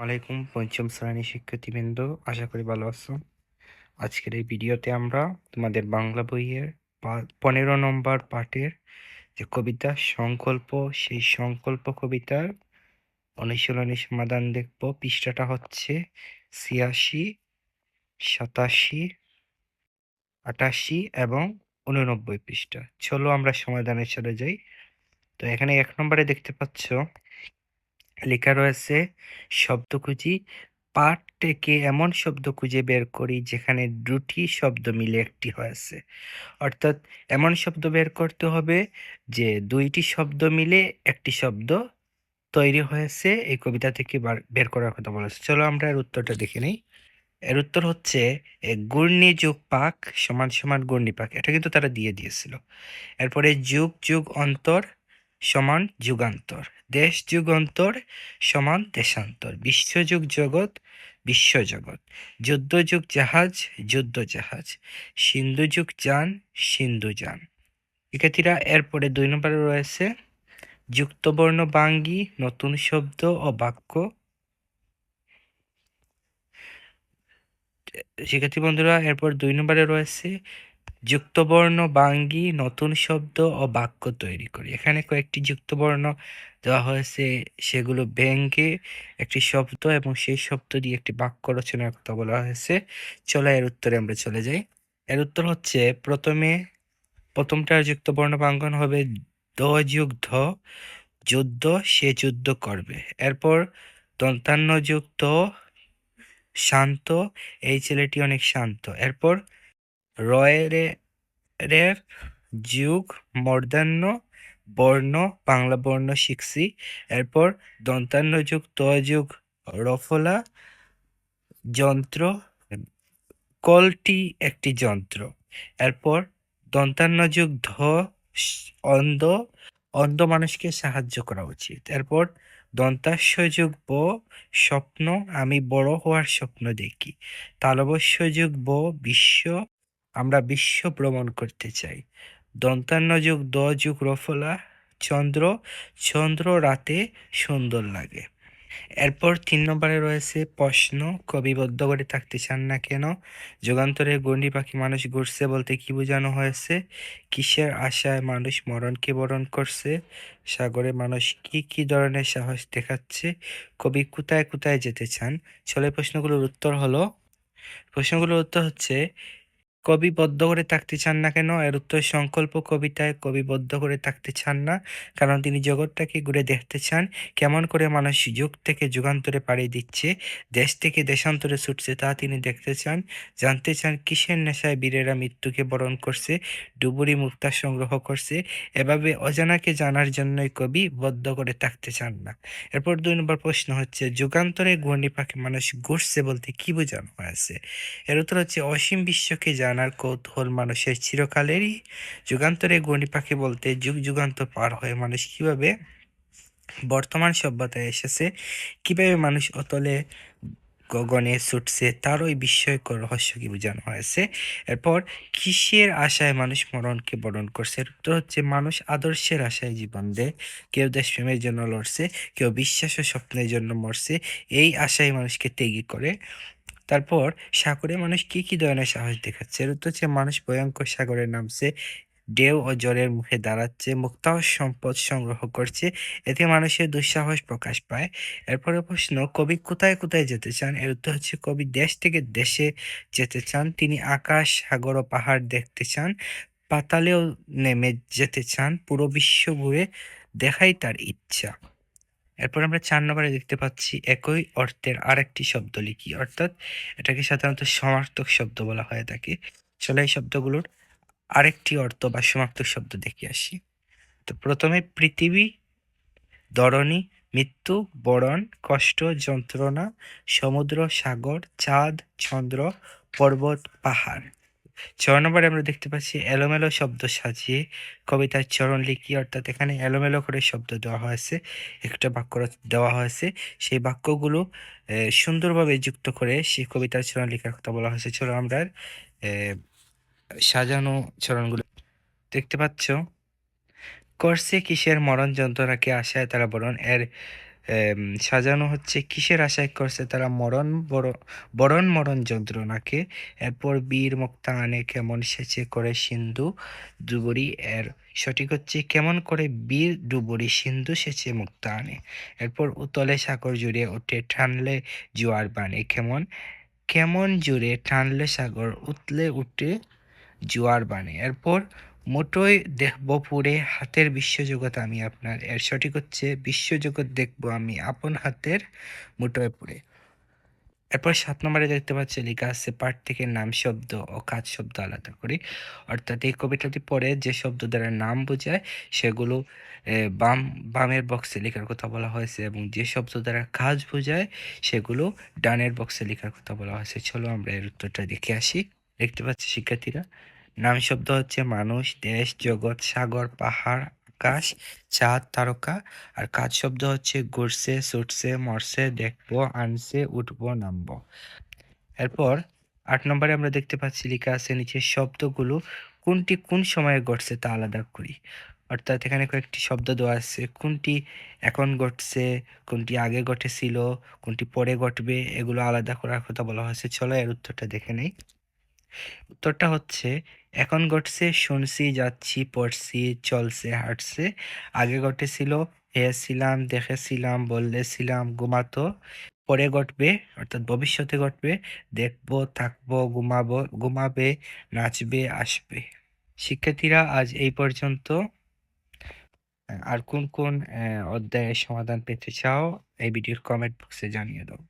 ওয়ালাইকুম পঞ্চম শ্রেণীর শিক্ষার্থীবৃন্দ, আশা করি ভালো আছো। আজকের এই ভিডিওতে আমরা তোমাদের বাংলা বইয়ের 15 নম্বর পাঠের যে কবিতা সংকল্প, সেই সংকল্প কবিতার অনুশীলনী সমাধান দেখব। পৃষ্ঠাটা হচ্ছে 86, 87, 88 এবং 89 পৃষ্ঠা। চলো আমরা সমাধানে চলে যাই। তো এখানে 1 নম্বরে দেখতে পাচ্ছ লেখা রয়েছে শব্দকুঁজি। পাঠ থেকে এমন শব্দ খুঁজে বের করি যেখানে দুটি শব্দ মিলে একটি হয়েছে। অর্থাৎ এমন শব্দ বের করতে হবে যে দুইটি শব্দ মিলে একটি শব্দ তৈরি হয়েছে। এই কবিতা থেকে বের করার কথা বলেছে। চলো আমরা এর উত্তরটা দেখে নিই। এর উত্তর হচ্ছে ঘূর্ণি যোগ পাক সমান সমান ঘূর্ণিপাক। এটা কিন্তু তারা দিয়ে দিয়েছিল। এরপরে যুগ যুগ অন্তর সমান যুগান্তর, দেশ যুগান্তর সমান দেশান্তর, বিশ্বযুগ জগৎ বিশ্বজগৎ, যুদ্ধ যুগ জাহাজ যুদ্ধ জাহাজ, সিন্ধু যুগ যান সিন্ধু যান। শিক্ষার্থীরা, এরপরে 2 নম্বরে রয়েছে যুক্তবর্ণ বাঙ্গি নতুন শব্দ ও বাক্য। শিক্ষার্থী বন্ধুরা, এরপর 2 নম্বরে রয়েছে যুক্তবর্ণ বাঙ্গি নতুন শব্দ ও বাক্য তৈরি করি। এখানে কয়েকটি যুক্তবর্ণ দেওয়া হয়েছে, সেগুলো ব্যঙ্গে একটি শব্দ এবং সেই শব্দ দিয়ে একটি বাক্য রচনার কথা বলা হয়েছে। চলো এর উত্তরে আমরা চলে যাই। এর উত্তর হচ্ছে প্রথমটার যুক্তবর্ণ বাঙ্গন হবে দ যুগ ধ, যুদ্ধ সে যুদ্ধ করবে। এরপর দন্তান্ন যুক্ত শান্ত, এই ছেলেটি অনেক শান্ত। এরপর রয়ের রের যুগ মূর্ধন্য বর্ণ, বাংলা বর্ণ শিখছি। এরপর দন্তান্ন যুগ ত যুগ রফলা, যন্ত্র, কলটি একটি যন্ত্র। এরপর দন্তান্ন যুগ ধ অন্ধ, অন্ধ মানুষকে সাহায্য করা উচিত। এরপর দন্তাস্য যুগ ব স্বপ্ন, আমি বড় হওয়ার স্বপ্ন দেখি। তালবস্য যুগ ব বিশ্ব, আমরা বিশ্ব ভ্রমণ করতে চাই। দন্তান্ন যুগ দ যুগ রফলা চন্দ্র, চন্দ্র রাতে সুন্দর লাগে। এরপর 3 নম্বরে রয়েছে প্রশ্ন, কবি বদ্ধ করে থাকতে চান না কেন? যুগান্তরে গণ্ডি পাখি মানুষ ঘুরছে বলতে কি বোঝানো হয়েছে? কিসের আশায় মানুষ মরণকে বরণ করছে? সাগরে মানুষ কি কি ধরনের সাহস দেখাচ্ছে? কবি কোথায় কোথায় যেতে চান? চলে প্রশ্নগুলোর উত্তর হচ্ছে কবি বদ্ধ করে থাকতে চান না কেন? এর উত্তর সংকল্প কবিতায় কবি বদ্ধ করে থাকতে চান না, কারণ তিনি জগৎটাকে ঘুরে দেখতে চান, কেমন করে মানুষ যুগ থেকে যুগান্তরে পাড়ি দিচ্ছে, দেশ থেকে দেশান্তরে ছুটছে তা তিনি দেখতে চান, জানতে চান কিসের নেশায় বীরেরা মৃত্যুকে বরণ করছে, ডুবুরি মুক্তা সংগ্রহ করছে। এভাবে অজানাকে জানার জন্যই কবি বদ্ধ করে থাকতে চান না। এরপর 2 নম্বর প্রশ্ন হচ্ছে যুগান্তরে ঘূর্ণি পাখি মানুষ ঘুরছে বলতে কি বোঝানো হয়েছে? এর উত্তর হচ্ছে অসীম বিশ্বকে জানার কৌতূহল মানুষের চিরকালেরই। যুগান্তরে ঘূর্ণি পাখি বলতে যুগ যুগান্তর পার হয়ে মানুষ কিভাবে বর্তমান সভ্যতায় এসেছে, কিভাবে মানুষ অতলে গগনে ছুটছে, তার ওই বিস্ময়কর রহস্যকে বোঝানো হয়েছে। এরপর কিসের আশায় মানুষ মরণকে বরণ করছে? এর উত্তর হচ্ছে মানুষ আদর্শের আশায় জীবন দেয়, কেউ দেশপ্রেমের জন্য লড়ছে, কেউ বিশ্বাস ও স্বপ্নের জন্য মরছে, এই আশায় মানুষকে ত্যাগী করে। তারপর সাগরে মানুষ কি কি ধরনের সাহস দেখাচ্ছে? এর উত্তর হচ্ছে মানুষ ভয়ঙ্কর সাগরে নামছে, ঢেউ ও জলের মুখে দাঁড়াচ্ছে, মুক্তা ও সম্পদ সংগ্রহ করছে, এতে মানুষের দুঃসাহস প্রকাশ পায়। এরপরে প্রশ্ন, কবি কোথায় কোথায় যেতে চান? এর উত্তর হচ্ছে কবি দেশ থেকে দেশে যেতে চান, তিনি আকাশ সাগর ও পাহাড় দেখতে চান, পাতালেও নেমে যেতে চান, পুরো বিশ্ব ঘুরে দেখাই তার ইচ্ছা। এরপর আমরা 4 নম্বরে দেখতে পাচ্ছি একই অর্থের আরেকটি শব্দ লিখি, অর্থাৎ এটাকে সাধারণত সমার্থক শব্দ বলা হয়ে থাকে। চলো এই শব্দগুলোর আরেকটি অর্থ বা সমার্থক শব্দ দেখে আসি। তো প্রথমে পৃথিবী, ধরণী, মৃত্যু, বরণ, কষ্ট, যন্ত্রণা, সমুদ্র, সাগর, চাঁদ, চন্দ্র, পর্বত, পাহাড়। 6 নম্বরে আমরা দেখতে পাচ্ছি এলোমেলো শব্দ সাজিয়ে কবিতার চরণ লিখি, অর্থাৎ এখানে এলোমেলো করে শব্দ দেওয়া হয়েছে, একটা বাক্য দেওয়া হয়েছে, সেই বাক্যগুলো সুন্দরভাবে যুক্ত করে সেই কবিতার চরণ লেখার কথা বলা হয়েছে। চলো আমরা সাজানো চরণগুলো দেখতে পাচ্ছ। করছে কিসের মরণ যন্ত্রণাকে আশায় তারা বরণ, এর সাজানো হচ্ছে কিসের আশায় করছে তারা বরণ মরণ যন্ত্রণাকে। এরপর বীর মুক্তা আনে কেমন সেচে করে সিন্ধু ডুবুরি। এর সঠিক হচ্ছে কেমন করে বীর ডুবুরি সিন্ধু সেচে মুক্তা আনে। এরপর উতলে সাগর জুড়ে ওঠে টানলে জোয়ার বানে। কেমন কেমন জুড়ে টানলে সাগর উতলে উঠে জোয়ার বানে। এরপর মুঠোয় দেখব পুরে হাতের বিশ্বজগৎ আমি আপনার। এর সঠিক হচ্ছে বিশ্বজগৎ দেখব আমি আপন হাতের মুঠোয় পুরে। এরপর ৭ নম্বরে দেখতে পাচ্ছি লেখা আছে পাঠ থেকে নাম শব্দ ও কাজ শব্দ আলাদা করি। অর্থাৎ এই কবিতাটি পড়ে যে শব্দ দ্বারা নাম বোঝায় সেগুলো বামের বক্সে লেখার কথা বলা হয়েছে, এবং যে শব্দ দ্বারা কাজ বোঝায় সেগুলো ডানের বক্সে লেখার কথা বলা হয়েছে। চলো আমরা এর উত্তরটা দেখে আসি। দেখতে পাচ্ছি শিক্ষার্থীরা, নাম শব্দ হচ্ছে মানুষ, দেশ, জগৎ, সাগর, পাহাড়, আকাশ, চাঁদ, তারকা। আর কাজ শব্দ হচ্ছে ঘুরছে, ছুটছে, মরছে, দেখবো, আনছে, উঠবো, নামবো। এরপর ৮ নম্বরে আমরা দেখতে পাচ্ছি লেখা আছে নিচের শব্দগুলো কোনটি কোন সময়ে ঘটছে তা আলাদা করি। অর্থাৎ এখানে কয়েকটি শব্দ দেওয়া আছে, কোনটি এখন ঘটছে, কোনটি আগে ঘটেছিল, কোনটি পরে ঘটবে, এগুলো আলাদা করার কথা বলা হয়েছে। চলো এর উত্তরটা দেখে নেই। উত্তরটা হচ্ছে এখন ঘটছে শুনছি, যাচ্ছি, পড়ছি, চলছে, হাঁটছে। আগে ঘটেছিল পেয়েছিলাম, দেখেছিলাম, বললেছিলাম, ঘুমাতো। পরে ঘটবে অর্থাৎ ভবিষ্যতে ঘটবে দেখবো, থাকবো, ঘুমাবো, ঘুমাবে, নাচবে, আসবে। শিক্ষার্থীরা আজ এই পর্যন্ত। আর কোন কোন অধ্যায়ের সমাধান পেতে চাও এই ভিডিওর কমেন্ট বক্সে জানিয়ে দাও।